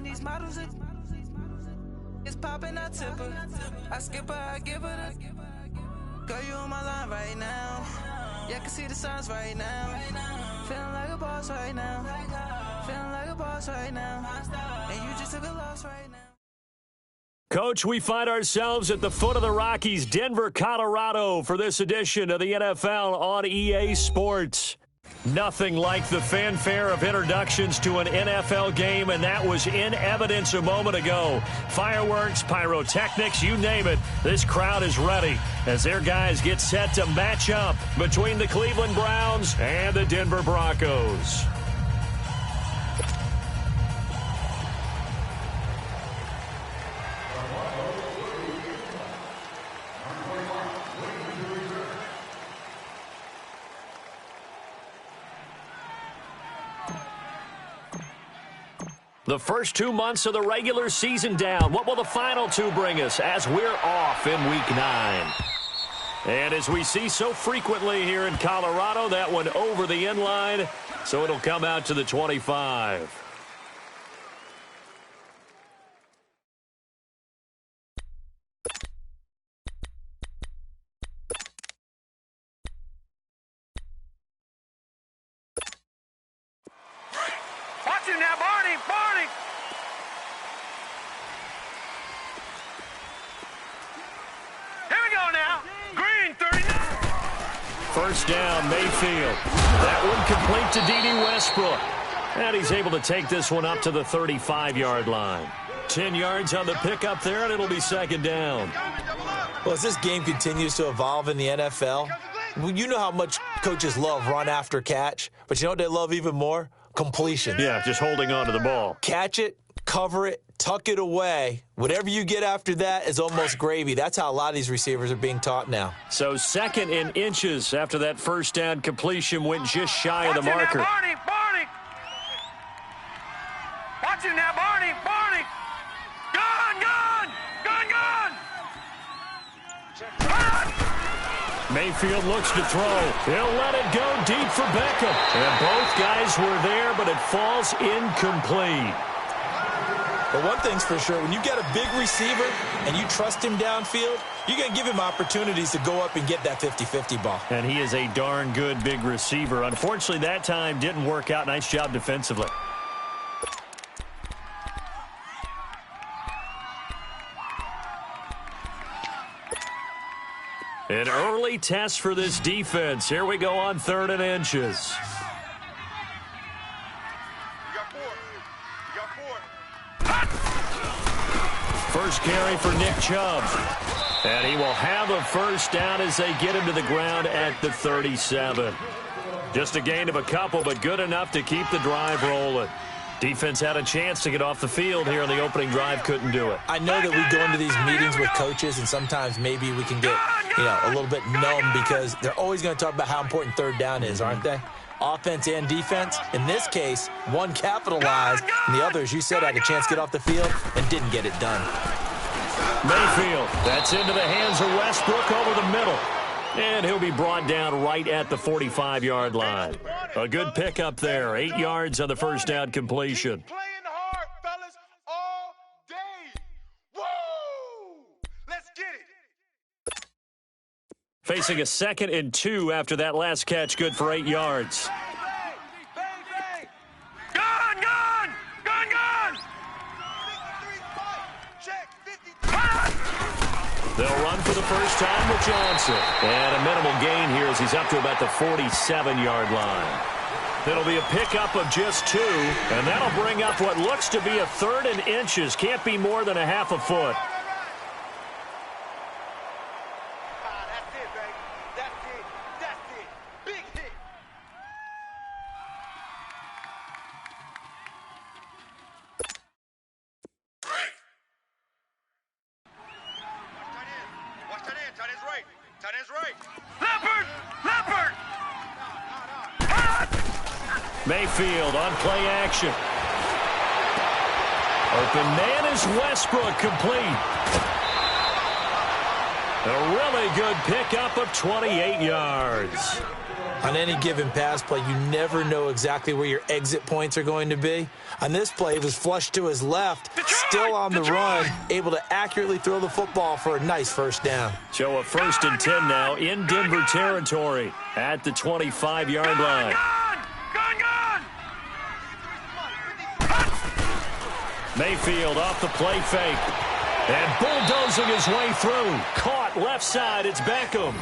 These models it's popping, I tip her. I skip her, I give her the. Girl, you on my line right now. Yeah, I can see the signs right now. Feeling like a boss right now. Feeling like a boss right now. And you just took a loss right now. Coach, we find ourselves at the foot of the Rockies, Denver, Colorado, for this edition of the NFL on EA Sports. Nothing like the fanfare of introductions to an NFL game, and that was in evidence a moment ago. Fireworks, pyrotechnics, you name it. This crowd is ready as their guys get set to match up between the Cleveland Browns and the Denver Broncos. The first 2 months of the regular season down. What will the final two bring us as we're off in Week 9? And as we see so frequently here in Colorado, that one over the end line, so it'll come out to the 25. Watch him now, Barney! Barney! Here we go now. Green, 39. First down, Mayfield. That one complete to D.D. Westbrook. And he's able to take this one up to the 35-yard line. 10 yards on the pickup there, and it'll be second down. Well, as this game continues to evolve in the NFL, you know how much coaches love run after catch, but you know what they love even more? Completion. Yeah, just holding on to the ball. Catch it, cover it, tuck it away. Whatever you get after that is almost gravy. That's how a lot of these receivers are being taught now. So second in inches after that first down completion went just shy of the marker. Now, Barney! Barney! Watch him now, Barney! Barney! Gone! Gone! Gone! Gone! Mayfield looks to throw. He'll let it go deep for Beckham. And both guys were there, but it falls incomplete. But one thing's for sure, when you get a big receiver and you trust him downfield, you're going to give him opportunities to go up and get that 50-50 ball. And he is a darn good big receiver. Unfortunately, that time didn't work out. Nice job defensively. An early test for this defense. Here we go on 3rd and inches. First carry for Nick Chubb. And he will have a first down as they get him to the ground at the 37. Just a gain of a couple, but good enough to keep the drive rolling. Defense had a chance to get off the field here in the opening drive, couldn't do it. I know that we go into these meetings with coaches, and sometimes maybe we can get, a little bit numb because they're always going to talk about how important 3rd down is, aren't they? Offense and defense. In this case, one capitalized, and the other, as you said, had a chance to get off the field and didn't get it done. Mayfield, that's into the hands of Westbrook over the middle. And he'll be brought down right at the 45-yard line. A good pickup there. 8 yards on the first down completion. Playing hard, fellas, all day. Woo! Let's get it. Facing a 2nd and 2 after that last catch, good for 8 yards. Gone, gone, gone, gone. They'll run for the first time with Johnson. And a minimal gain here as he's up to about the 47-yard line. It'll be a pickup of just 2, and that'll bring up what looks to be a 3rd and inches. Can't be more than a half a foot. That's it, baby. That's it. That's it. Big hit. Watch that in. Tight end's right. Tight end's right. Leopard! Leopard! Mayfield on play action. Open man is Westbrook, complete. A really good pickup of 28 yards. On any given pass play, you never know exactly where your exit points are going to be. On this play, it was flushed to his left, still on the run, able to accurately throw the football for a nice first down. So a 1st and 10 now in Denver territory at the 25-yard line. Mayfield off the play fake. And bulldozing his way through. Caught left side. It's Beckham.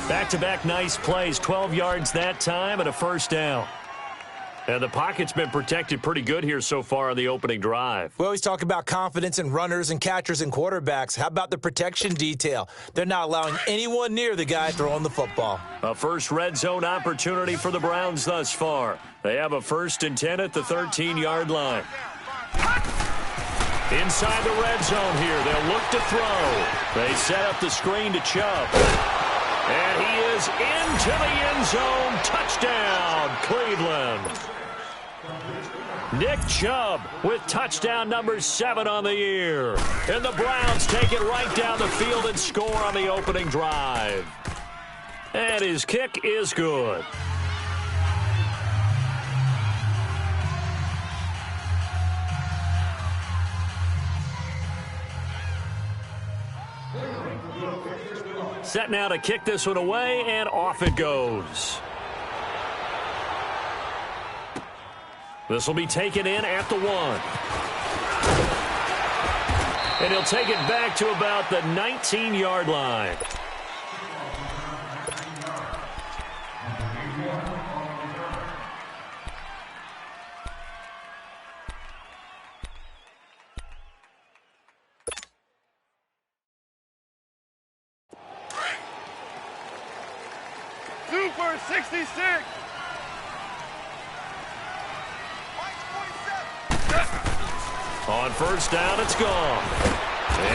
Back-to-back nice plays. 12 yards that time and a first down. And the pocket's been protected pretty good here so far on the opening drive. We always talk about confidence in runners and catchers and quarterbacks. How about the protection detail? They're not allowing anyone near the guy throwing the football. A first red zone opportunity for the Browns thus far. They have a 1st and 10 at the 13-yard line. Inside the red zone here. They'll look to throw. They set up the screen to Chubb. And he is into the end zone. Touchdown, Cleveland. Nick Chubb with touchdown number 7 on the year. And the Browns take it right down the field and score on the opening drive. And his kick is good. Set now to kick this one away, and off it goes. This will be taken in at the 1. And he'll take it back to about the 19-yard line. Super 66. On first down, it's gone.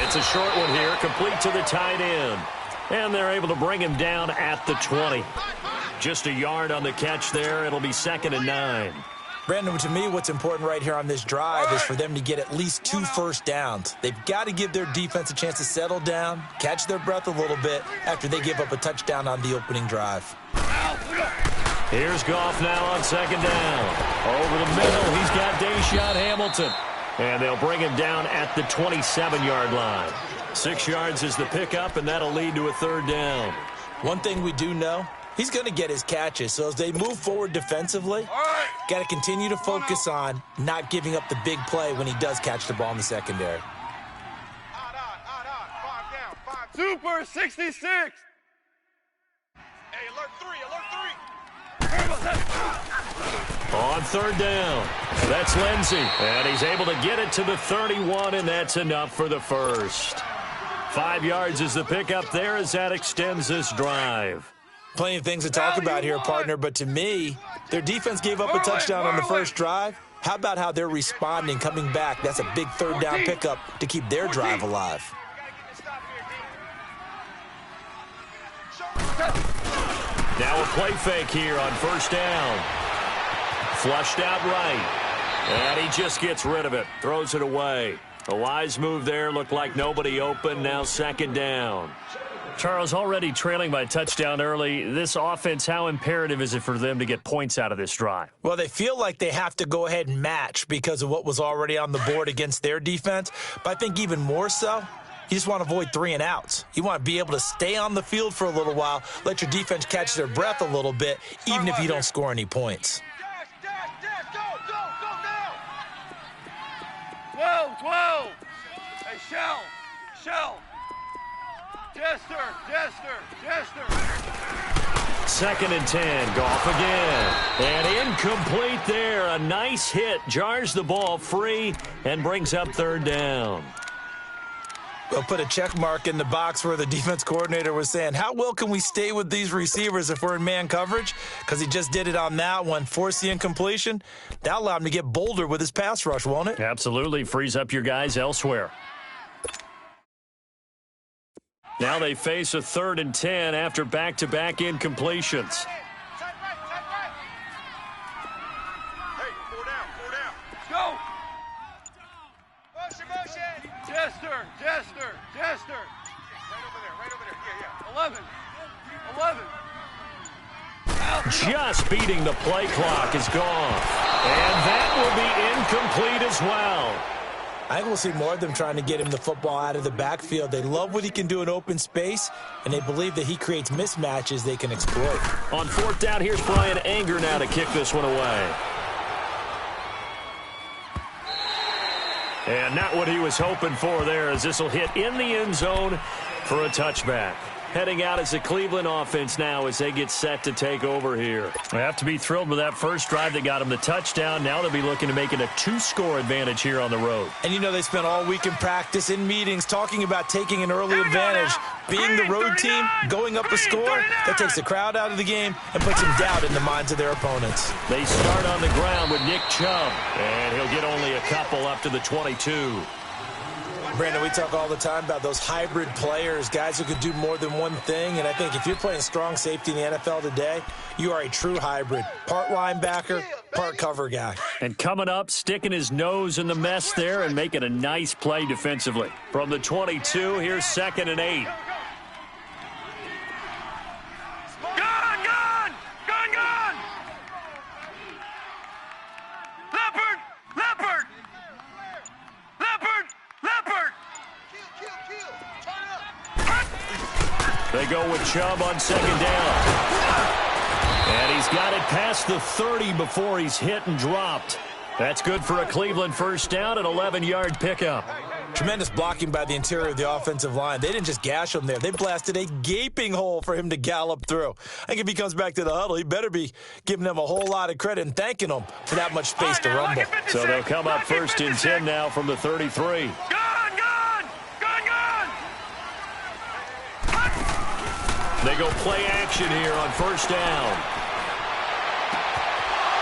It's a short one here, complete to the tight end. And they're able to bring him down at the 20. Just a yard on the catch there. It'll be 2nd and 9. Brandon, to me, what's important right here on this drive is for them to get at least 2 first downs. They've got to give their defense a chance to settle down, catch their breath a little bit after they give up a touchdown on the opening drive. Here's Goff now on 2nd down. Over the middle, he's got Deshaun Hamilton. And they'll bring him down at the 27-yard line. 6 yards is the pickup, and that'll lead to a 3rd down. One thing we do know, he's going to get his catches. So as they move forward defensively, got to continue to focus on not giving up the big play when he does catch the ball in the secondary. Super 66. Hey, alert 3, alert 3. On 3rd down, that's Lindsey. And he's able to get it to the 31, and that's enough for the first. 5 yards is the pickup there as that extends this drive. Plenty of things to talk about here, partner, but to me, their defense gave up a touchdown on the first drive. How about how they're responding, coming back? That's a big 3rd down pickup to keep their drive alive. Now a play fake here on 1st down. Flushed out right. And he just gets rid of it. Throws it away. A wise move there. Looked like nobody open. Now 2nd down. Charles, already trailing by touchdown early. This offense, how imperative is it for them to get points out of this drive? Well, they feel like they have to go ahead and match because of what was already on the board against their defense. But I think even more so, you just want to avoid 3 and outs. You want to be able to stay on the field for a little while, let your defense catch their breath a little bit, even if you don't score any points. 12. Hey, Shell. Jester. 2nd and 10. Goff again. And incomplete there. A nice hit. Jars the ball free and brings up 3rd down. We'll put a check mark in the box where the defense coordinator was saying, how well can we stay with these receivers if we're in man coverage? Because he just did it on that one, forced the incompletion. That'll allow him to get bolder with his pass rush, won't it? Absolutely. Frees up your guys elsewhere. Now they face a 3rd and 10 after back-to-back incompletions. Hey, 4 down. Let's go. Motion. Jester. Right over there. Yeah. 11. just beating the play clock is gone. And that will be incomplete as well. I think we'll see more of them trying to get him the football out of the backfield. They love what he can do in open space, and they believe that he creates mismatches they can exploit. On fourth down, here's Brian Anger now to kick this one away. And not what he was hoping for there, as this will hit in the end zone for a touchback. Heading out as the Cleveland offense now as they get set to take over here. They have to be thrilled with that first drive that got them the touchdown. Now they'll be looking to make it a 2-score advantage here on the road. And you know they spent all week in practice, in meetings, talking about taking an early advantage. Being the road team, going up a score, that takes the crowd out of the game and puts some doubt in the minds of their opponents. They start on the ground with Nick Chubb, and he'll get only a couple up to the 22. Brandon, we talk all the time about those hybrid players, guys who could do more than one thing. And I think if you're playing strong safety in the NFL today, you are a true hybrid. Part linebacker, part cover guy. And coming up, sticking his nose in the mess there and making a nice play defensively. From the 22, here's 2nd and 8. They go with Chubb on 2nd down. And he's got it past the 30 before he's hit and dropped. That's good for a Cleveland first down, an 11-yard pickup. Tremendous blocking by the interior of the offensive line. They didn't just gash him there. They blasted a gaping hole for him to gallop through. I think if he comes back to the huddle, he better be giving them a whole lot of credit and thanking them for that much space to rumble. So they'll come up 1st and 10 now from the 33. They go play action here on 1st down.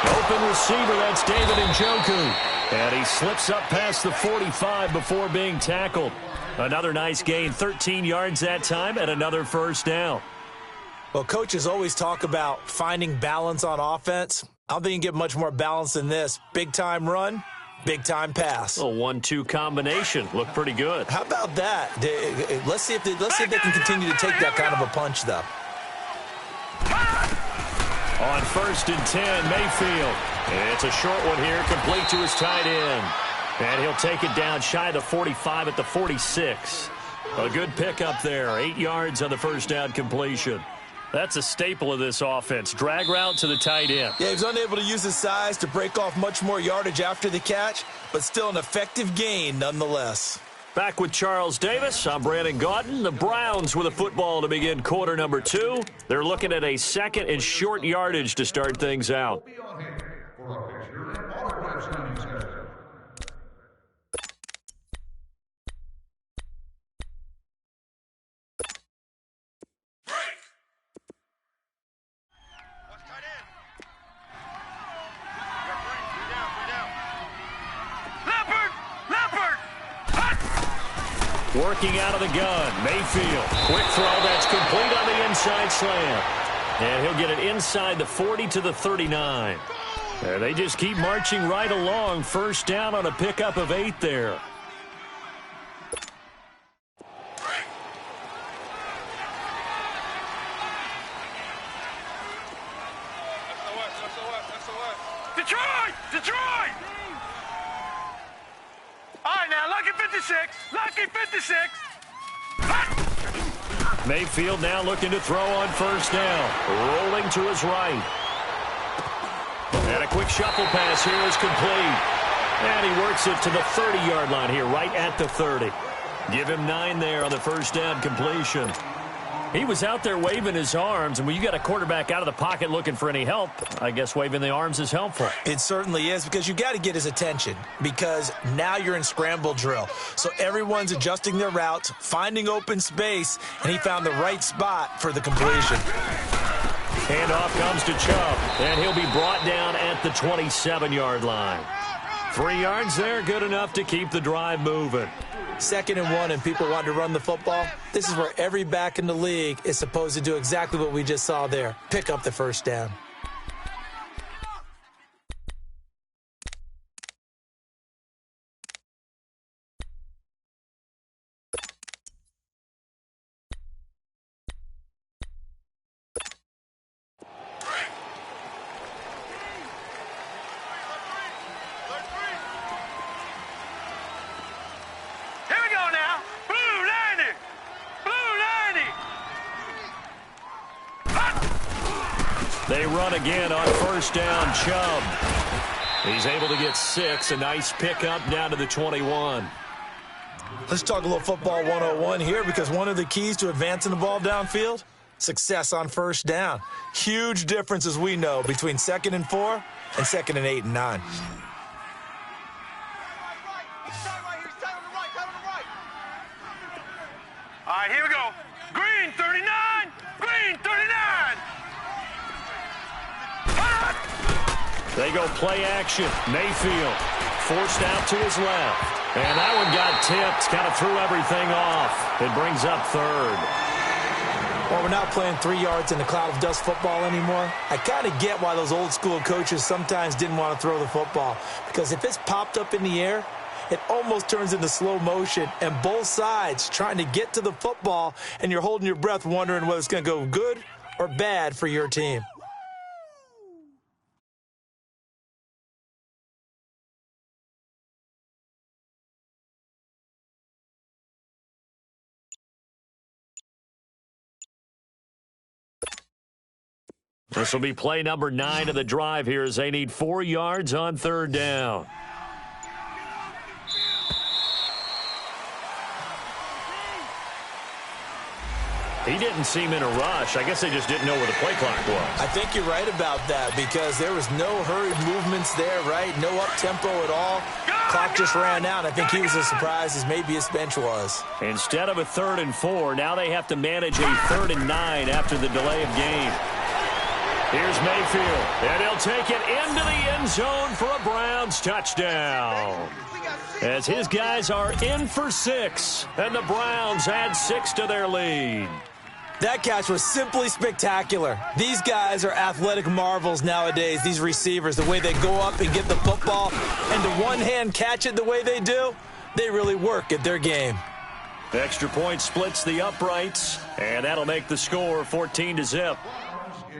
Open receiver, that's David Njoku. And he slips up past the 45 before being tackled. Another nice gain, 13 yards that time, and another first down. Well, coaches always talk about finding balance on offense. I don't think you can get much more balance than this. Big-time run, big-time pass. A 1-2 combination. Looked pretty good. How about that? Let's see if they can continue to take that kind of a punch, though. On 1st and 10, Mayfield. It's a short one here, complete to his tight end. And he'll take it down shy of the 45 at the 46. A good pickup there, 8 yards on the first down completion. That's a staple of this offense. Drag route to the tight end. Yeah, he was unable to use his size to break off much more yardage after the catch, but still an effective gain nonetheless. Back with Charles Davis, I'm Brandon Gaudin. The Browns with a football to begin quarter number 2. They're looking at a 2nd and short yardage to start things out. Working out of the gun, Mayfield. Quick throw, that's complete on the inside slant. And he'll get it inside the 40 to the 39. And they just keep marching right along. First down on a pickup of 8 there. Detroit! All right, now, lucky 56. Lucky 56. Mayfield now looking to throw on first down. Rolling to his right. And a quick shuffle pass here is complete. And he works it to the 30-yard line here, right at the 30. Give him 9 there on the first down completion. He was out there waving his arms, and when you got a quarterback out of the pocket looking for any help, I guess waving the arms is helpful. It certainly is, because you got to get his attention, because now you're in scramble drill. So everyone's adjusting their routes, finding open space, and he found the right spot for the completion. Handoff comes to Chubb, and he'll be brought down at the 27-yard line. 3 yards there, good enough to keep the drive moving. 2nd and 1 and people want to run the football. This is where every back in the league is supposed to do exactly what we just saw there. Pick up the first down. They run again on first down, Chubb. He's able to get 6, a nice pickup down to the 21. Let's talk a little football 101 here, because one of the keys to advancing the ball downfield, success on first down. Huge difference, as we know, between 2nd and 4 and 2nd and 8 and 9. All right, here we go. Green 39. Green 39. They go play action. Mayfield forced out to his left. And that one got tipped, kind of threw everything off. It brings up 3rd. Well, we're not playing 3 yards in a cloud of dust football anymore. I kind of get why those old school coaches sometimes didn't want to throw the football, because if it's popped up in the air, it almost turns into slow motion, and both sides trying to get to the football, and you're holding your breath wondering whether it's going to go good or bad for your team. This will be play number 9 of the drive here as they need 4 yards on 3rd down. He didn't seem in a rush. I guess they just didn't know where the play clock was. I think you're right about that, because there was no hurried movements there, right? No up-tempo at all. Clock just ran out. I think he was as surprised as maybe his bench was. Instead of a 3rd and 4, now they have to manage a 3rd and 9 after the delay of game. Here's Mayfield, and he'll take it into the end zone for a Browns touchdown. As his guys are in for 6, and the Browns add 6 to their lead. That catch was simply spectacular. These guys are athletic marvels nowadays, these receivers. The way they go up and get the football and to one-hand catch it the way they do, they really work at their game. Extra point splits the uprights, and that'll make the score 14-0.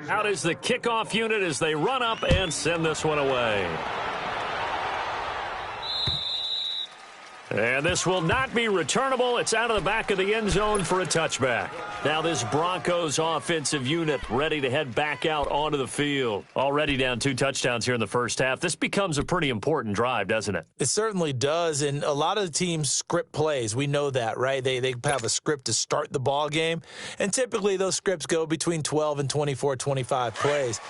Out is the kickoff unit as they run up and send this one away. And this will not be returnable. It's out of the back of the end zone for a touchback. Now this Broncos offensive unit ready to head back out onto the field. Already down 2 touchdowns here in the first half. This becomes a pretty important drive, doesn't it? It certainly does, and a lot of the teams script plays. We know that, right? They have a script to start the ball game, and typically those scripts go between 12 and 24, 25 plays.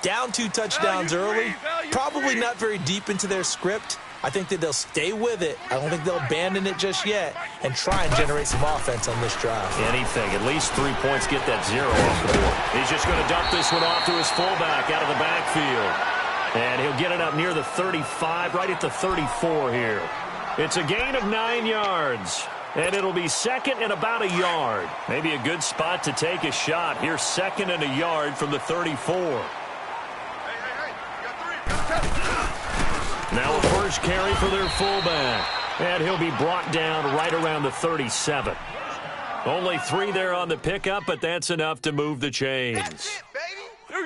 Down 2 touchdowns early, probably not very deep into their script. I think that they'll stay with it. I don't think they'll abandon it just yet and try and generate some offense on this drive. Anything. At least 3 points, get that 0 off the board. He's just going to dump this one off to his fullback out of the backfield. And he'll get it up near the 35, right at the 34 here. It's a gain of 9 yards. And it'll be 2nd and about a yard. Maybe a good spot to take a shot. Here's 2nd and a yard from the 34. Now a first carry for their fullback. And he'll be brought down right around the 37. Only 3 there on the pickup, but that's enough to move the chains.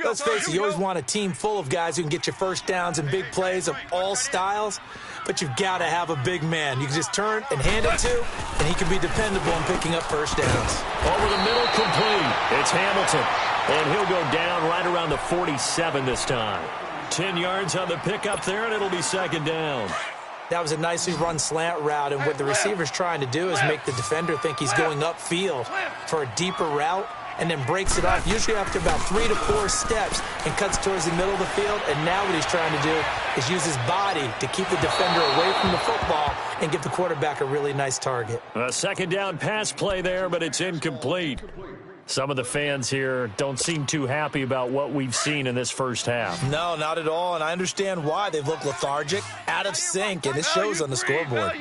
Let's face it, you always want a team full of guys who can get you first downs and big plays of all styles, but you've got to have a big man you can just turn and hand it to, and he can be dependable in picking up first downs. Over the middle, complete. It's Hamilton, and he'll go down right around the 47 this time. 10 yards on the pickup there, and it'll be 2nd down. That was a nicely run slant route, and what the receiver's trying to do is make the defender think he's going upfield for a deeper route, and then breaks it off, usually after about 3 to 4 steps, and cuts towards the middle of the field. And now what he's trying to do is use his body to keep the defender away from the football and give the quarterback a really nice target. A 2nd down pass play there, but it's incomplete. Some of the fans here don't seem too happy about what we've seen in this first half. No, not at all, and I understand why. They've looked lethargic, out of sync, and it shows on the scoreboard.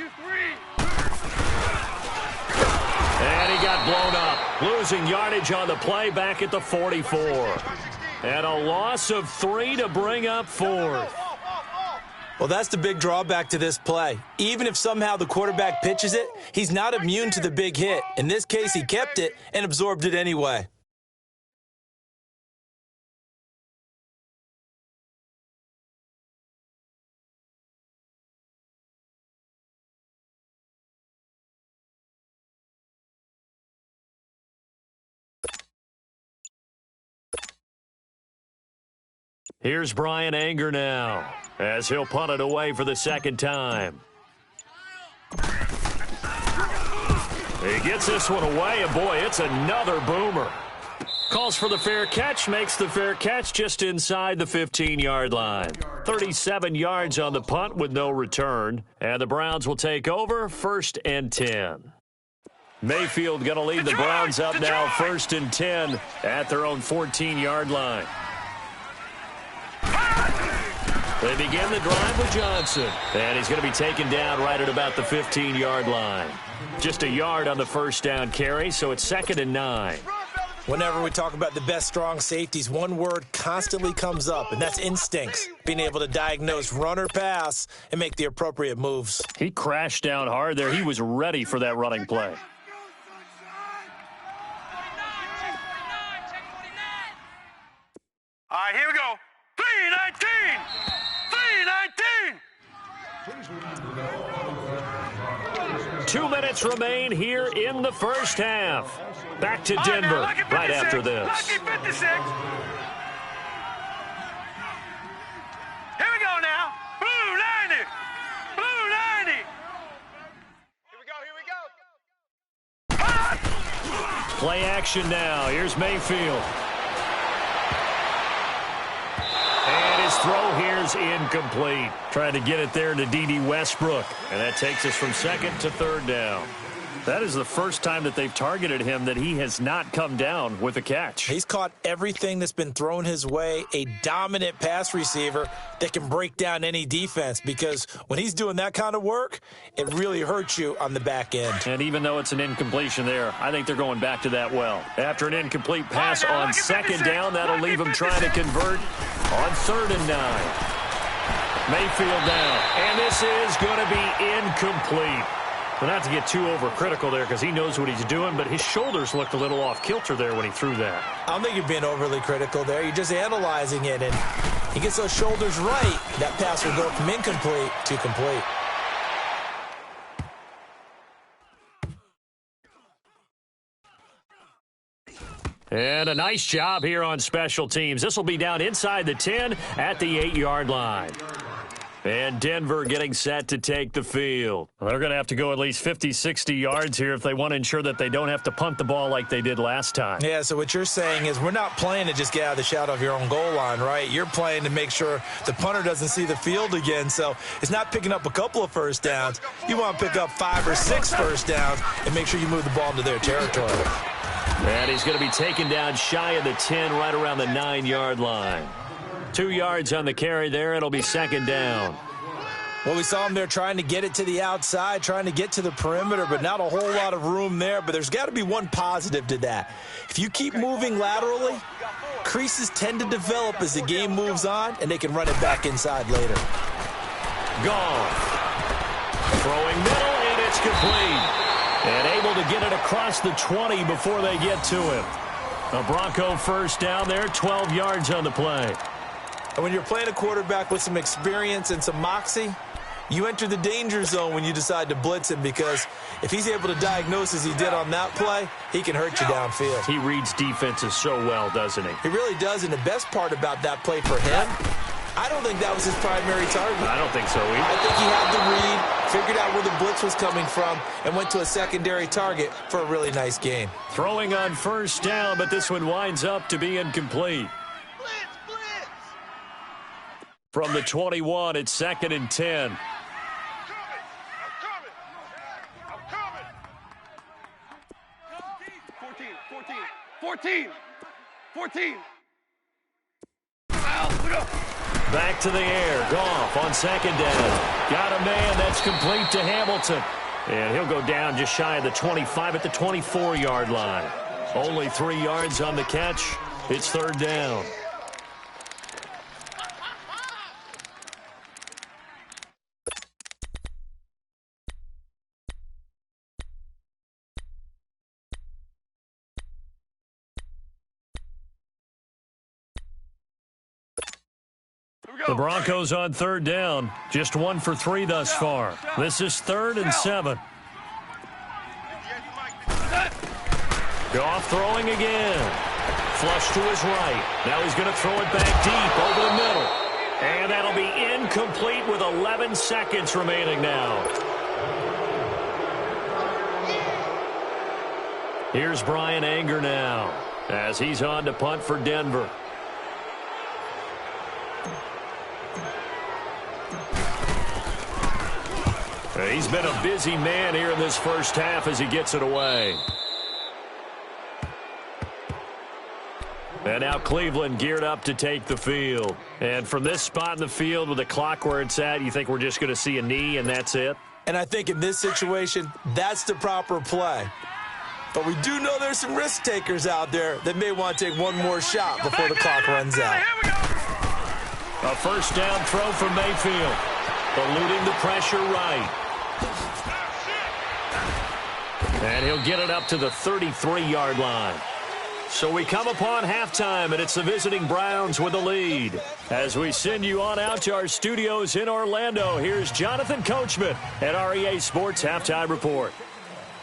And he got blown up, losing yardage on the play back at the 44. And a loss of 3 to bring up 4th. Well, that's the big drawback to this play. Even if somehow the quarterback pitches it, he's not immune to the big hit. In this case, he kept it and absorbed it anyway. Here's Brian Anger now as he'll punt it away for the second time. He gets this one away, and boy, it's another boomer. Calls for the fair catch, makes the fair catch just inside the 15-yard line. 37 yards on the punt with no return, and the Browns will take over 1st and 10. Mayfield going to lead the Browns up now 1st and 10 at their own 14-yard line. They begin the drive with Johnson, and he's going to be taken down right at about the 15-yard line. Just a yard on the first down carry, so it's 2nd and 9. Whenever we talk about the best strong safeties, one word constantly comes up, and that's instincts. Being able to diagnose run or pass and make the appropriate moves. He crashed down hard there. He was ready for that running play. All right, here we go. 319! 319! 2 minutes remain here in the first half. Back to Denver right after this. Lucky 56. Here we go now. Blue 90. Blue 90. Here we go. Play action now. Here's Mayfield. And his throw here's incomplete. Trying to get it there to D.D. Westbrook. And that takes us from 2nd to 3rd down. That is the first time that they've targeted him that he has not come down with a catch. He's caught everything that's been thrown his way, a dominant pass receiver that can break down any defense, because when he's doing that kind of work, it really hurts you on the back end. And even though it's an incompletion there, I think they're going back to that well. After an incomplete pass on 2nd down, that'll leave him trying to convert on 3rd and 9. Mayfield down, and this is going to be incomplete. Well, not to get too overcritical there because he knows what he's doing, but his shoulders looked a little off kilter there when he threw that. I don't think you're being overly critical there. You're just analyzing it, and he gets those shoulders right. That pass will go from incomplete to complete. And a nice job here on special teams. This will be down inside the 10 at the 8-yard line. And Denver getting set to take the field. Well, they're going to have to go at least 50, 60 yards here if they want to ensure that they don't have to punt the ball like they did last time. Yeah, so what you're saying is we're not playing to just get out of the shadow of your own goal line, right? You're playing to make sure the punter doesn't see the field again. So it's not picking up a couple of first downs. You want to pick up 5 or 6 first downs and make sure you move the ball into their territory. And he's going to be taken down shy of the 10, right around the 9-yard line. 2 yards on the carry there. It'll be 2nd down. Well, we saw him there trying to get it to the outside, trying to get to the perimeter, but not a whole lot of room there. But there's got to be one positive to that. If you keep moving laterally, creases tend to develop as the game moves on, and they can run it back inside later. Gone. Throwing middle, and it's complete. And able to get it across the 20 before they get to him. A Bronco first down there, 12 yards on the play. And when you're playing a quarterback with some experience and some moxie, you enter the danger zone when you decide to blitz him, because if he's able to diagnose as he did on that play, he can hurt you downfield. He reads defenses so well, doesn't he? He really does, and the best part about that play for him, I don't think that was his primary target. I don't think so either. I think he had the read, figured out where the blitz was coming from, and went to a secondary target for a really nice gain. Throwing on first down, but this one winds up to be incomplete. From the 21, it's 2nd and 10. I'm coming. 14. Back to the air. Goff on 2nd down. Got a man. That's complete to Hamilton. And he'll go down just shy of the 25 at the 24-yard line. Only 3 yards on the catch. It's 3rd down. The Broncos on 3rd down. Just 1 for 3 thus far. This is 3rd and 7. Goff throwing again. flush to his right. Now he's going to throw it back deep over the middle. And that'll be incomplete with 11 seconds remaining now. Here's Brian Anger now as he's on to punt for Denver. He's been a busy man here in this first half as he gets it away. And now Cleveland geared up to take the field. And from this spot in the field with the clock where it's at, you think we're just going to see a knee and that's it? And I think in this situation, that's the proper play. But we do know there's some risk takers out there that may want to take one more shot before the clock runs out. A first down throw for Mayfield. Eluding the pressure right. And he'll get it up to the 33-yard line. So we come upon halftime, and it's the visiting Browns with the lead. As we send you on out to our studios in Orlando, here's Jonathan Coachman at our EA Sports Halftime Report.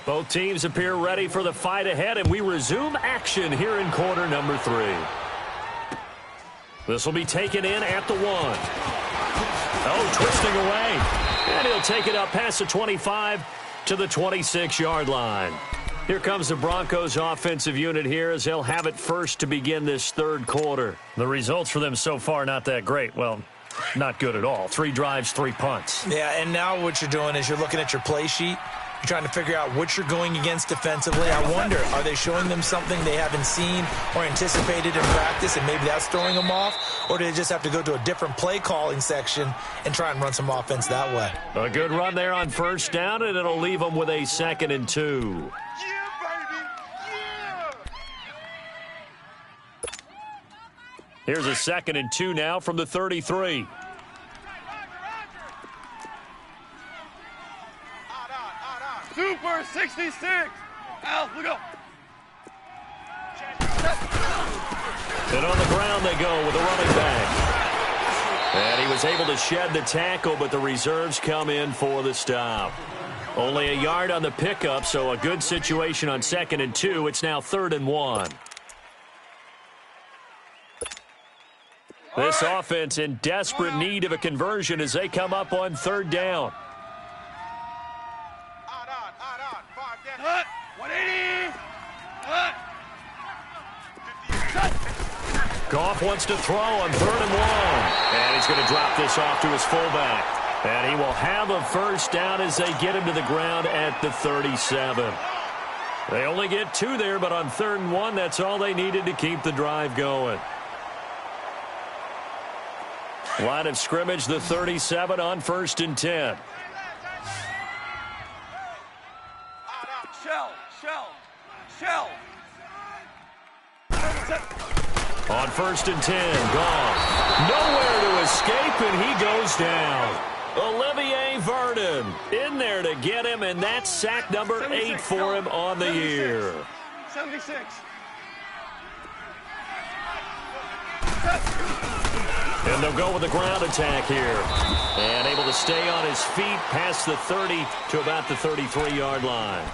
Both teams appear ready for the fight ahead, and we resume action here in quarter number 3. This will be taken in at the 1. Oh, twisting away. And he'll take it up past the 25 to the 26-yard line. Here comes the Broncos offensive unit here as they'll have it first to begin this third quarter. The results for them so far not that great. Well, not good at all. 3 drives, 3 punts. Yeah, and now what you're doing is you're looking at your play sheet. You're trying to figure out what you're going against defensively. I wonder, are they showing them something they haven't seen or anticipated in practice, and maybe that's throwing them off? Or do they just have to go to a different play calling section and try and run some offense that way? A good run there on first down, and it'll leave them with a 2nd and 2. Here's a 2nd and 2 now from the 33. Super 66. Al, look up. And on the ground they go with a running back. And he was able to shed the tackle, but the reserves come in for the stop. Only a yard on the pickup, so a good situation on 2nd and 2. It's now 3rd and 1. This offense in desperate need of a conversion as they come up on 3rd down. Hut, 180. Hut. Goff wants to throw on 3rd and 1. And he's going to drop this off to his fullback. And he will have a first down as they get him to the ground at the 37. They only get 2 there, but on 3rd and 1, that's all they needed to keep the drive going. Line of scrimmage, the 37 on 1st and 10. Shell. On 1st and 10, Goff. Nowhere to escape, and he goes down. Olivier Vernon in there to get him, and that's sack number 8 for him on the year. 76. And they'll go with the ground attack here. And able to stay on his feet past the 30 to about the 33-yard line.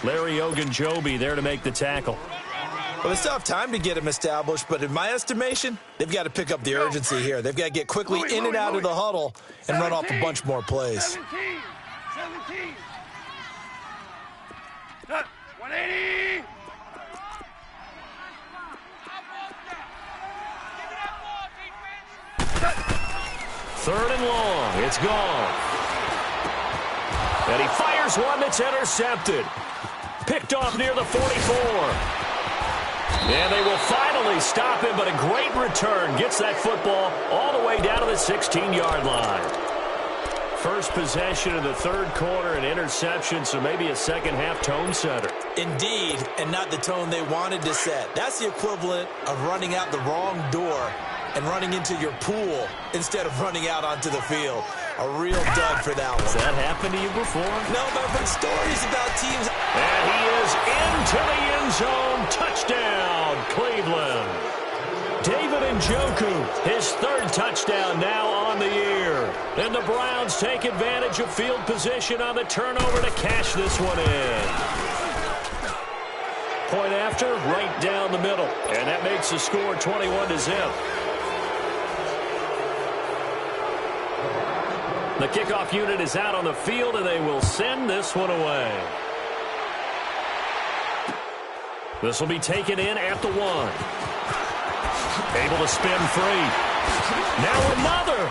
Larry Ogunjobi there to make the tackle. Well, they still have time to get him established, but in my estimation, they've got to pick up the urgency here. They've got to get quickly in and out of the huddle and run off a bunch more plays. 17. 180. Third and long. It's gone. And he fires one that's intercepted. Picked off near the 44. And they will finally stop him, but a great return. Gets that football all the way down to the 16-yard line. First possession of the third quarter, an interception, so maybe a second-half tone setter. Indeed, and not the tone they wanted to set. That's the equivalent of running out the wrong door and running into your pool instead of running out onto the field. A real dud for that one. Has that happened to you before? No, but I've heard stories about teams. And he is into the end zone. Touchdown, Cleveland. David Njoku, his 3rd touchdown now on the year. And the Browns take advantage of field position on the turnover to cash this one in. Point after, right down the middle. And that makes the score 21-0. The kickoff unit is out on the field, and they will send this one away. This will be taken in at the 1. Able to spin free. Now another.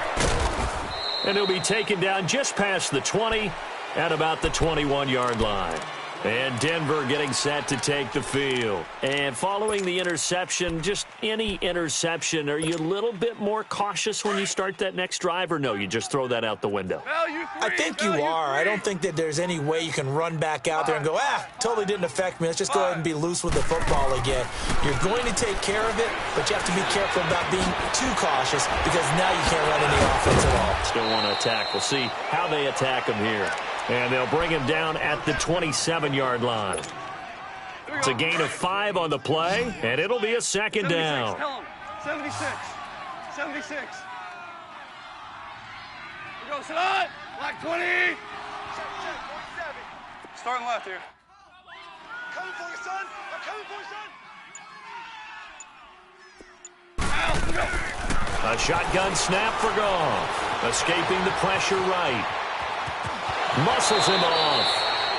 And he'll be taken down just past the 20 at about the 21-yard line. And Denver getting set to take the field. And following the interception, just any interception, are you a little bit more cautious when you start that next drive, or no, you just throw that out the window? I think you are. I don't think that there's any way you can run back out there and go, totally didn't affect me. Let's just go ahead and be loose with the football again. You're going to take care of it, but you have to be careful about being too cautious because now you can't run any offense at all. Still want to attack. We'll see how they attack him here. And they'll bring him down at the 27-yard line. It's a gain of 5 on the play, and it'll be a second down. 76. 76. We go, Salat. Black 20. Starting left here. Coming for you, son. I'm coming for you, son. A shotgun snap for Goff. Escaping the pressure right. Muscles him off.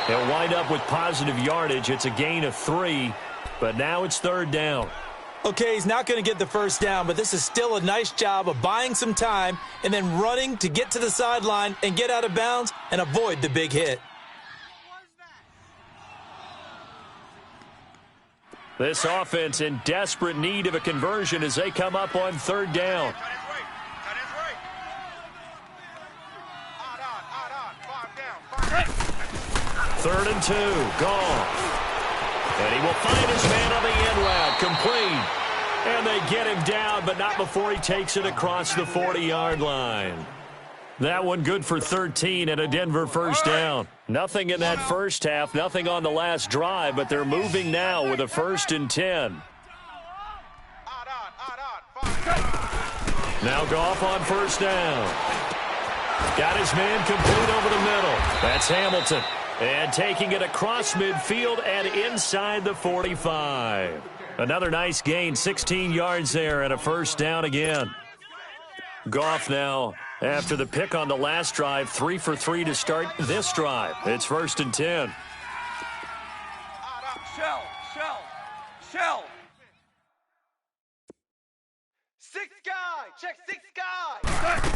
He'll wind up with positive yardage. It's a gain of 3, but now it's third down. Okay, he's not going to get the first down, but this is still a nice job of buying some time and then running to get to the sideline and get out of bounds and avoid the big hit. This offense in desperate need of a conversion as they come up on third down. Third and 2, Goff. And he will find his man on the end route, complete. And they get him down, but not before he takes it across the 40-yard line. That one good for 13 and a Denver first down. Nothing in that first half, nothing on the last drive, but they're moving now with a 1st and 10. Now Goff on first down. Got his man complete over the middle. That's Hamilton. And taking it across midfield and inside the 45. Another nice gain, 16 yards there and a first down again. Goff now, after the pick on the last drive, 3 for 3 to start this drive. It's 1st and 10. Shell. 6 guy. Check 6 guy.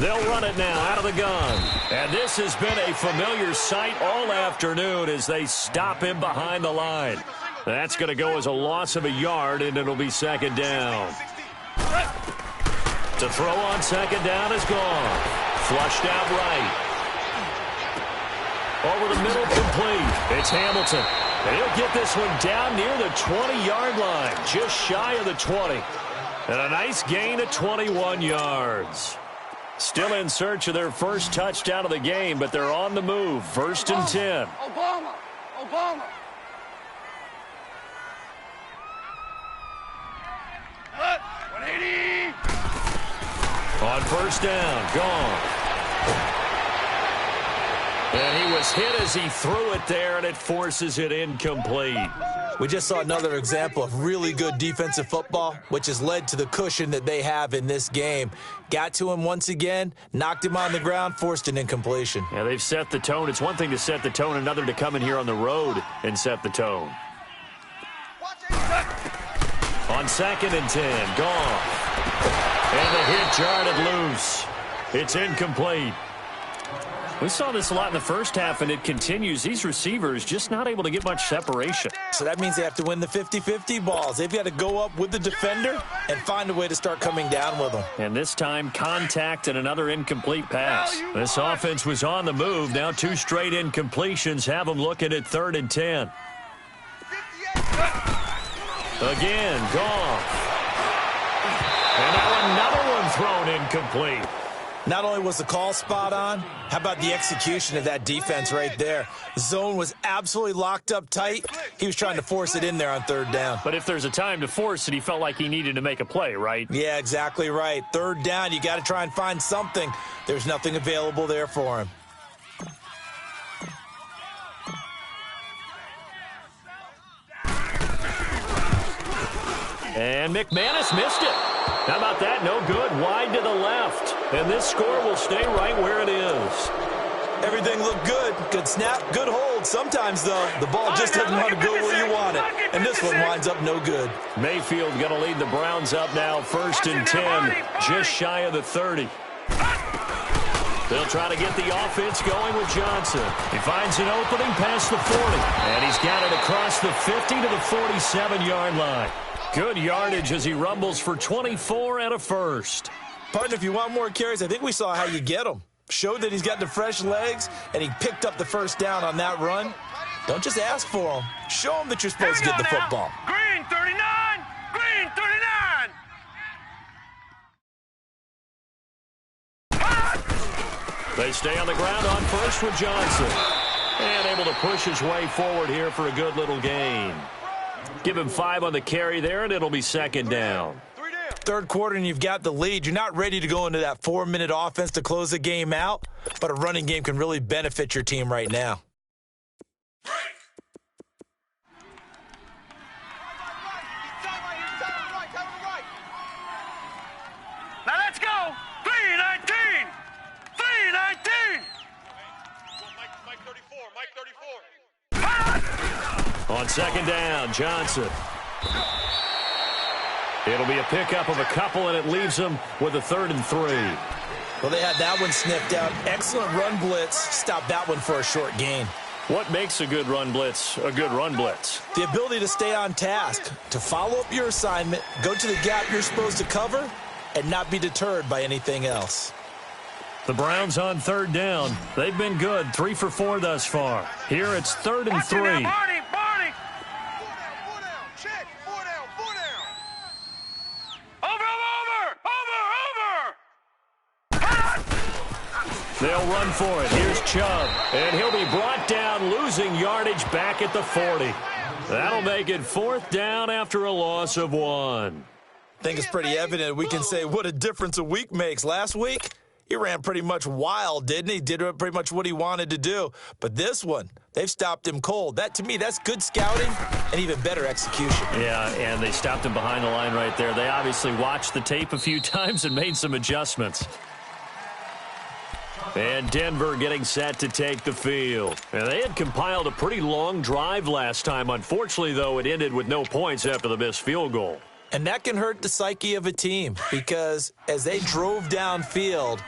They'll run it now out of the gun. And this has been a familiar sight all afternoon as they stop him behind the line. That's going to go as a loss of a yard, and it'll be second down. To throw on second down is gone. Flushed out right. Over the middle, complete. It's Hamilton. And he'll get this one down near the 20-yard line, just shy of the 20. And a nice gain of 21 yards. Still in search of their first touchdown of the game, but they're on the move. 1st and 10. Obama. 180. On first down, gone. And he was hit as he threw it there, and it forces it incomplete. We just saw another example of really good defensive football, which has led to the cushion that they have in this game. Got to him once again, knocked him on the ground, forced an incompletion. Yeah, they've set the tone. It's one thing to set the tone, another to come in here on the road and set the tone. On 2nd and 10, gone. And the hit jarred loose. It's incomplete. We saw this a lot in the first half, and it continues. These receivers just not able to get much separation. So that means they have to win the 50-50 balls. They've got to go up with the defender and find a way to start coming down with them. And this time, contact and another incomplete pass. This offense was on the move. Now 2 straight incompletions have them looking at 3rd and 10. Again, Goff. And now another one thrown incomplete. Not only was the call spot on, how about the execution of that defense right there? Zone was absolutely locked up tight. He was trying to force it in there on 3rd down. But if there's a time to force it, he felt like he needed to make a play, right? Yeah, exactly right. 3rd down, you got to try and find something. There's nothing available there for him. And McManus missed it. How about that? No good. Wide to the left. And this score will stay right where it is. Everything looked good. Good snap, good hold. Sometimes, though, the ball just doesn't want to go where you want it. And this one winds up no good. Mayfield going to lead the Browns up now, 1st and 10, just shy of the 30. They'll try to get the offense going with Johnson. He finds an opening past the 40. And he's got it across the 50 to the 47-yard line. Good yardage as he rumbles for 24 and a first. Partner, if you want more carries, I think we saw how you get them. Showed that he's got the fresh legs, and he picked up the first down on that run. Don't just ask for him. Show him that you're supposed to get the football. Green 39! Green 39! They stay on the ground on first with Johnson. And able to push his way forward here for a good little gain. Give him 5 on the carry there, and it'll be 2nd down. Third quarter and you've got the lead. You're not ready to go into that 4-minute offense to close the game out, but a running game can really benefit your team right now. Now let's go! 319! 319! Mike 34, Mike 34. On 2nd down, Johnson. It'll be a pickup of a couple, and it leaves them with a 3rd and 3. Well, they had that one sniffed out. Excellent run blitz. Stopped that one for a short gain. What makes a good run blitz a good run blitz? The ability to stay on task, to follow up your assignment, go to the gap you're supposed to cover, and not be deterred by anything else. The Browns on 3rd down. They've been good, 3 for 4 thus far. Here it's 3rd and 3. Barney! 4 down, check, 4 down, 4 down. Over! They'll run for it. Here's Chubb. And he'll be brought down, losing yardage back at the 40. That'll make it 4th down after a loss of 1. I think it's pretty evident we can say what a difference a week makes. Last week, he ran pretty much wild, didn't he? Did pretty much what he wanted to do. But this one, they've stopped him cold. That, to me, that's good scouting and even better execution. Yeah, and they stopped him behind the line right there. They obviously watched the tape a few times and made some adjustments. And Denver getting set to take the field. And they had compiled a pretty long drive last time. Unfortunately, though, it ended with no points after the missed field goal. And that can hurt the psyche of a team because as they drove downfield,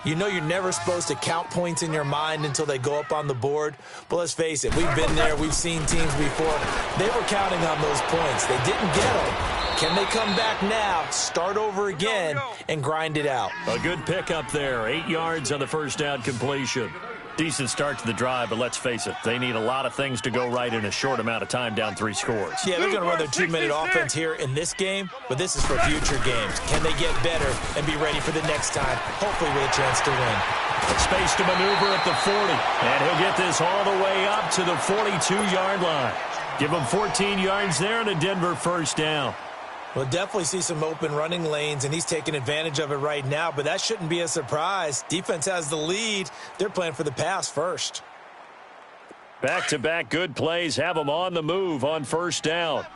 you know you're never supposed to count points in your mind until they go up on the board. But let's face it, we've been there. We've seen teams before. They were counting on those points. They didn't get them. Can they come back now, start over again, and grind it out? A good pickup there. 8 yards on the first down completion. Decent start to the drive, but let's face it, they need a lot of things to go right in a short amount of time, down 3 scores. Yeah, they're going to run their 2-minute offense here in this game, but this is for future games. Can they get better and be ready for the next time, hopefully with a chance to win? Space to maneuver at the 40, and he'll get this all the way up to the 42-yard line. Give him 14 yards there and a Denver first down. We'll definitely see some open running lanes, and he's taking advantage of it right now, but that shouldn't be a surprise. Defense has the lead. They're playing for the pass first. Back-to-back good plays have them on the move on first down.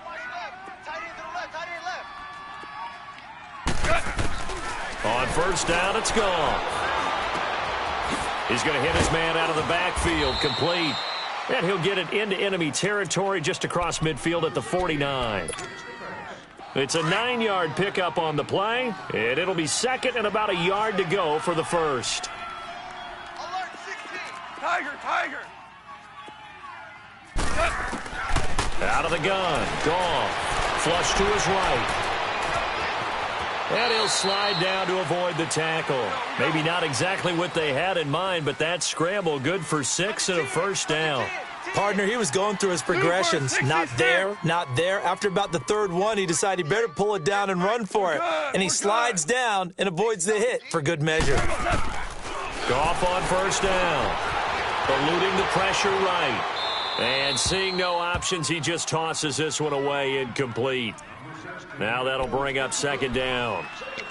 On first down, it's gone. He's going to hit his man out of the backfield, complete. And he'll get it into enemy territory just across midfield at the 49. It's a 9-yard pickup on the play, and it'll be 2nd and about a yard to go for the first. Alert 16. Tiger. Out of the gun, Goff, flush to his right. And he'll slide down to avoid the tackle. Maybe not exactly what they had in mind, but that scramble good for 6 and a first down. Partner, he was going through his progressions. Not there, not there. After about the 3rd one, he decided he better pull it down and run for it. And he slides down and avoids the hit for good measure. Goff on first down. Eluding the pressure right. And seeing no options, he just tosses this one away, incomplete. Now that'll bring up 2nd down.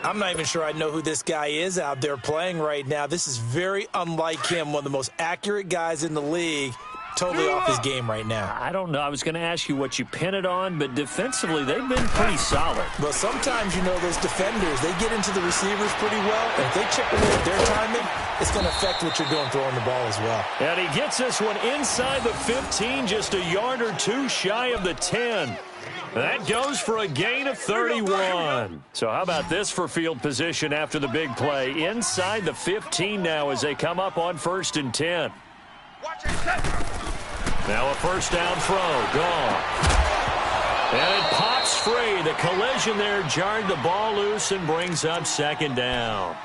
I'm not even sure I know who this guy is out there playing right now. This is very unlike him, one of the most accurate guys in the league. totally off his game right now. I don't know. I was going to ask you what you pin it on, but defensively, they've been pretty solid. Well, sometimes, those defenders, they get into the receivers pretty well, and if they chip away at their timing, it's going to affect what you're doing throwing the ball as well. And he gets this one inside the 15, just a yard or two shy of the 10. That goes for a gain of 31. So how about this for field position after the big play? Inside the 15 now as they come up on 1st and 10. Now a first down throw, gone. And it pops free. The collision there jarred the ball loose and brings up 2nd down.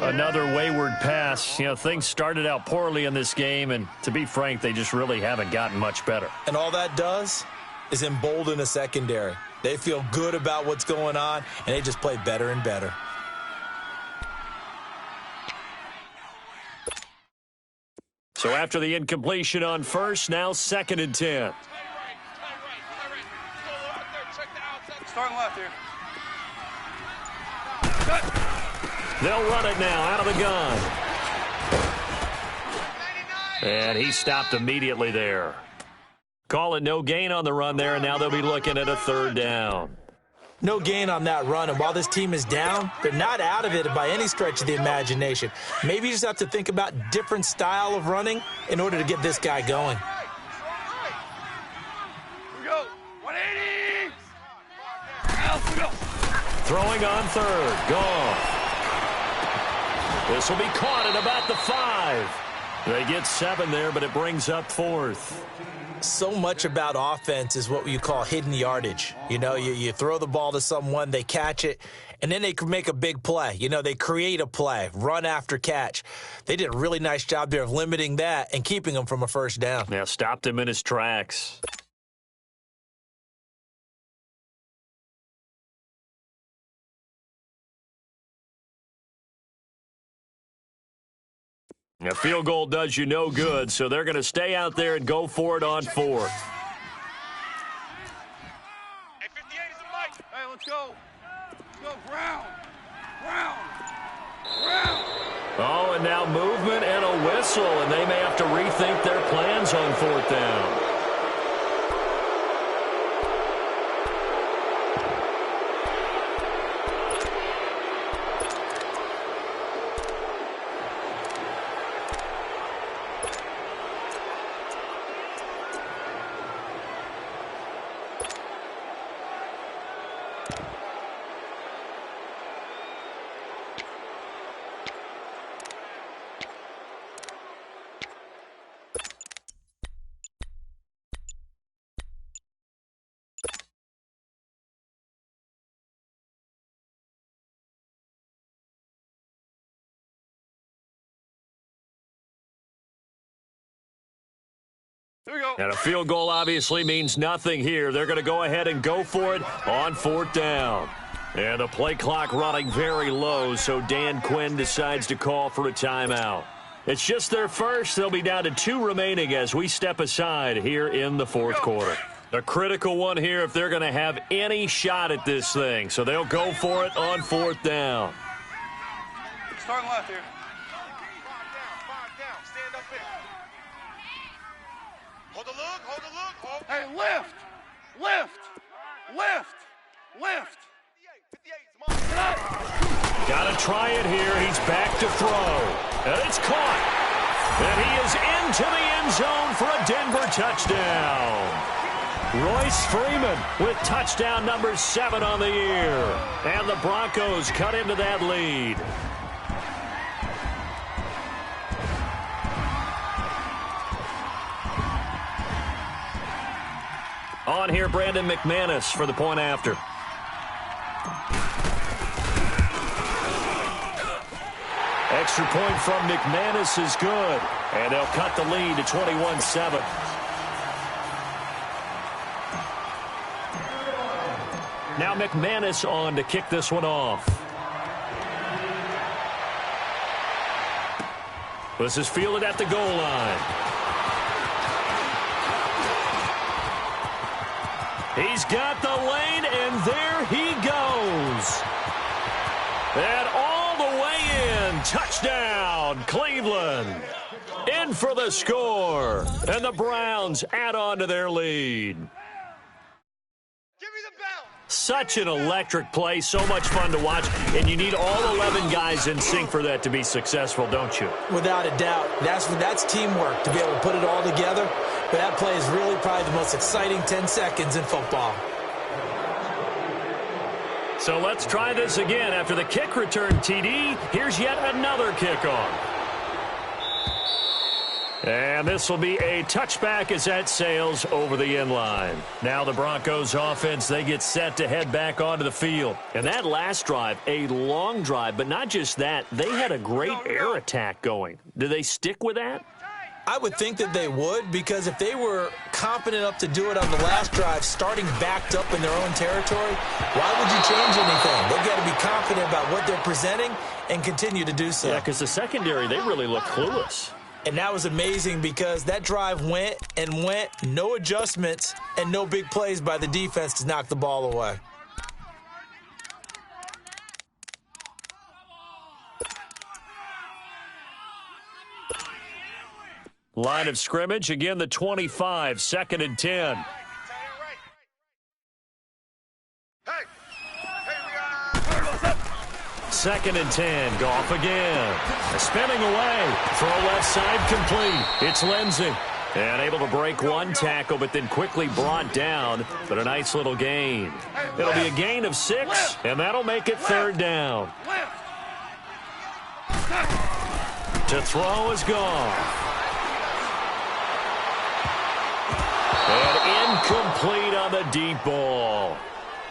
Another wayward pass. Things started out poorly in this game, and to be frank, they just really haven't gotten much better. And all that does is embolden the secondary. They feel good about what's going on, and they just play better and better. So after the incompletion on first, now 2nd and 10. Starting left here. They'll run it now out of the gun. And he stopped immediately there. Call it no gain on the run there, and now they'll be looking at a 3rd down. No gain on that run, and while this team is down, they're not out of it by any stretch of the imagination. Maybe you just have to think about different style of running in order to get this guy going. Here we go. 180. Now, we go. Throwing on 3rd, gone. This will be caught at about the 5. They get 7 there, but it brings up 4th. So much about offense is what you call hidden yardage. You throw the ball to someone, they catch it, and then they can make a big play. They create a play, run after catch. They did a really nice job there of limiting that and keeping him from a first down. Yeah, stopped him in his tracks. A field goal does you no good, so they're going to stay out there and go for it on 4th. Hey, 58 is a mic. Hey, let's go. Let's go. Brown. Brown. Brown. Oh, and now movement and a whistle, and they may have to rethink their plans on 4th down. Here we go. And a field goal obviously means nothing here. They're going to go ahead and go for it on 4th down. And the play clock running very low, so Dan Quinn decides to call for a timeout. It's just their first. They'll be down to 2 remaining as we step aside here in the 4th quarter. A critical one here if they're going to have any shot at this thing. So they'll go for it on 4th down. Starting left here. 5 down. Stand up there. Hold the look. Hold the look. Hold. Hey, lift. Lift. Lift. Lift. 58 is mine. Got to try it here. He's back to throw. And it's caught. And he is into the end zone for a Denver touchdown. Royce Freeman with touchdown number 7 on the year. And the Broncos cut into that lead. On here, Brandon McManus for the point after. Extra point from McManus is good. And they'll cut the lead to 21-7. Now McManus on to kick this one off. This is fielded at the goal line. He's got the lane, and there he goes. And all the way in. again. Touchdown, Cleveland. In for the score. And the Browns add on to their lead. Such an electric play, so much fun to watch, and you need all 11 guys in sync for that to be successful, don't you? Without a doubt. That's teamwork to be able to put it all together, but that play is really probably the most exciting 10 seconds in football. So let's try this again. After the kick return TD, here's yet another kickoff. And this will be a touchback as that sails over the end line. Now the Broncos offense, they get set to head back onto the field. And that last drive, a long drive, but not just that, they had a great air attack going. Do they stick with that? I would think that they would, because if they were confident enough to do it on the last drive, starting backed up in their own territory, why would you change anything? They've got to be confident about what they're presenting and continue to do so. Yeah, because the secondary, they really look clueless. And that was amazing because that drive went and went, no adjustments, and no big plays by the defense to knock the ball away. Line of scrimmage, again the 25, 2nd and 10. Second and 10, Goff again. Spinning away, throw left side complete. It's Lindsey. And able to break one tackle, but then quickly brought down. But a nice little gain. It'll be a gain of 6, and that'll make it 3rd down. To throw is Goff. And incomplete on the deep ball.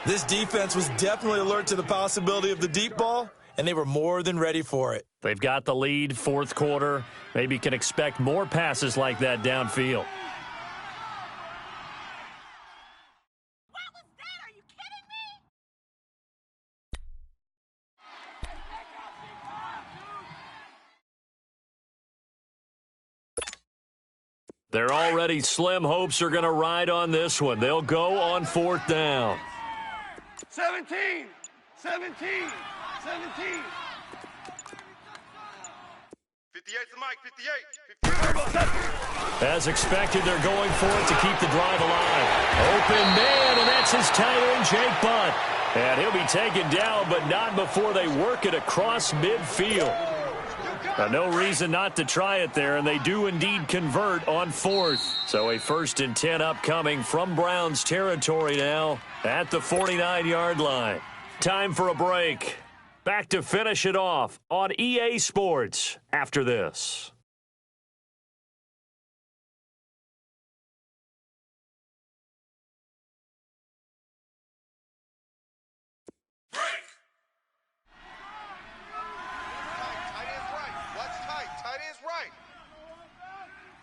This defense was definitely alert to the possibility of the deep ball, and they were more than ready for it. They've got the lead, 4th quarter. Maybe can expect more passes like that downfield. What was that? Are you kidding me? Their already slim hopes are going to ride on this one. They'll go on 4th down. 17, 17, 17. 58's the mic, 58. As expected, they're going for it to keep the drive alive. Open man, and that's his tight end, Jake Butt. And he'll be taken down, but not before they work it across midfield. No reason not to try it there, and they do indeed convert on 4th. So a 1st and 10 upcoming from Browns territory now at the 49-yard line. Time for a break. Back to finish it off on EA Sports after this.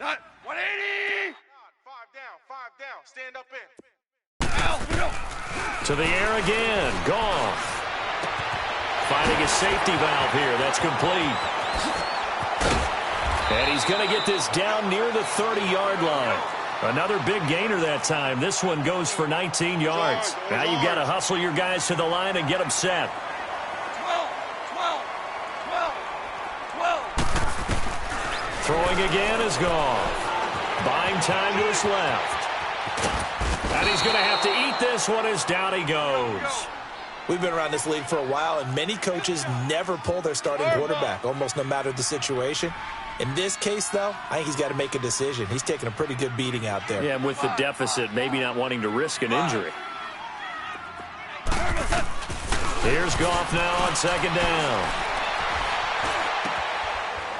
Not 180. 5 down. Stand up in. To the air again. Goff. Finding a safety valve here. That's complete. And he's going to get this down near the 30-yard line. Another big gainer that time. This one goes for 19 yards. Now you've got to hustle your guys to the line and get them set. 12. Throwing again is Goff. Buying time to his left. And he's going to have to eat this one as down he goes. We've been around this league for a while, and many coaches never pull their starting quarterback, almost no matter the situation. In this case, though, I think he's got to make a decision. He's taking a pretty good beating out there. Yeah, and with the deficit, maybe not wanting to risk an injury. Here's Goff now on 2nd down.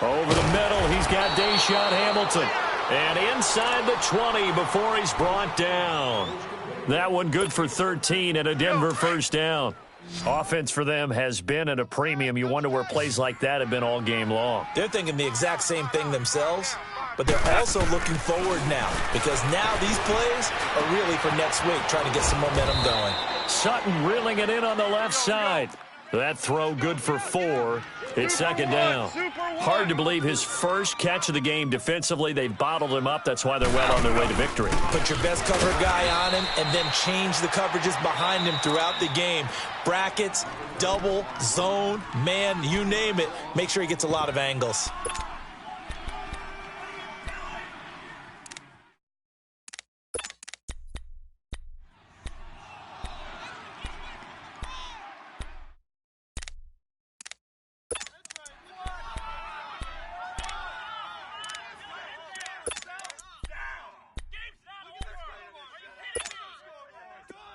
Over the middle, he's got Deshaun Hamilton. And inside the 20 before he's brought down. That one good for 13 and a Denver 1st down. Offense for them has been at a premium. You wonder where plays like that have been all game long. They're thinking the exact same thing themselves, but they're also looking forward now because now these plays are really for next week, trying to get some momentum going. Sutton reeling it in on the left side. That throw good for 4. It's second down. Hard to believe his first catch of the game defensively. They've bottled him up. That's why they're well on their way to victory. Put your best cover guy on him and then change the coverages behind him throughout the game. Brackets, double, zone, man, you name it. Make sure he gets a lot of angles.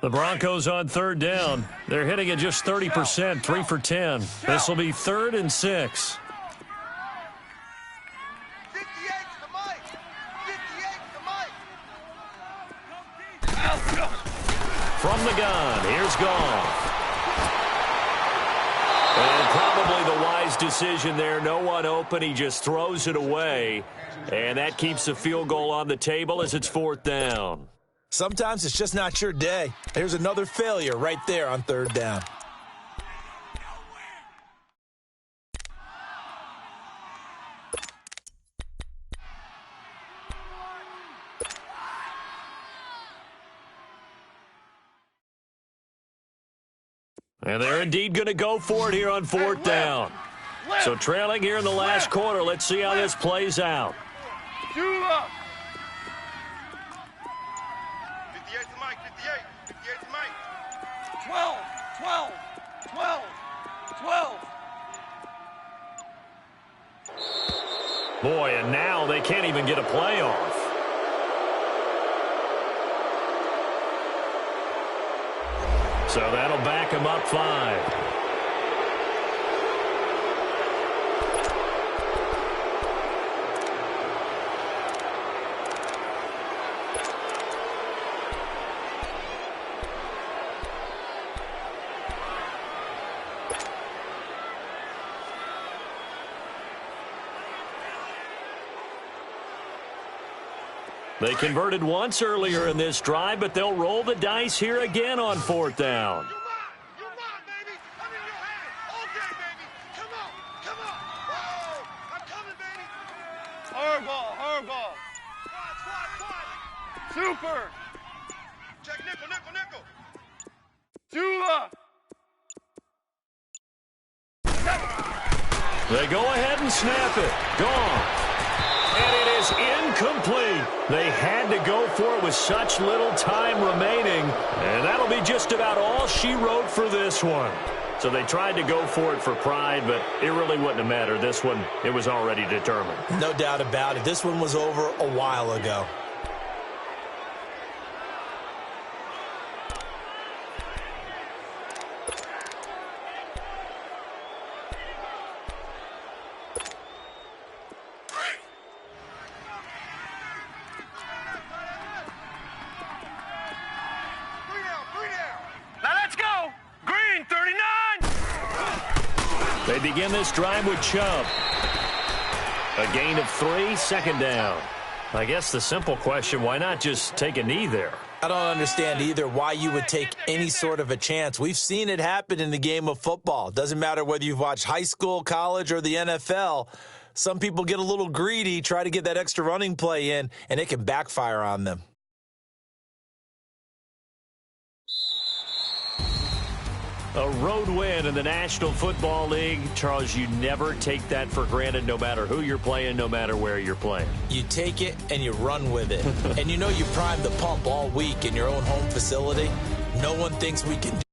The Broncos on third down. They're hitting at just 30%, 3 for 10. This will be 3rd and 6. 58 to the mic. 58 to the mic. From the gun, here's Goff. And probably the wise decision there. No one open. He just throws it away. And that keeps the field goal on the table as it's 4th down. Sometimes it's just not your day. There's another failure right there on 3rd down. And they're indeed going to go for it here on 4th down. So trailing here in the last quarter. Let's see how this plays out. 12, 12, 12, 12. Boy, and now they can't even get a play off. So that'll back him up 5. They converted once earlier in this drive, but they'll roll the dice here again on 4th down. You mind, baby? I'm in your hand. All day, baby. Come on. Come on. Whoa. I'm coming, baby. Hardball, hardball. Squad. Super. Check nickel, nickel, nickel. Jula. They go ahead and snap it. Gone. And it is incomplete. They had to go for it with such little time remaining. And that'll be just about all she wrote for this one. So they tried to go for it for pride, but it really wouldn't have mattered. This one, it was already determined. No doubt about it. This one was over a while ago. They begin this drive with Chubb. A gain of 3, 2nd down. I guess the simple question, why not just take a knee there? I don't understand either why you would take any sort of a chance. We've seen it happen in the game of football. Doesn't matter whether you've watched high school, college, or the NFL. Some people get a little greedy, try to get that extra running play in, and it can backfire on them. A road win in the National Football League. Charles, you never take that for granted no matter who you're playing, no matter where you're playing. You take it and you run with it. And you know you primed the pump all week in your own home facility. No one thinks we can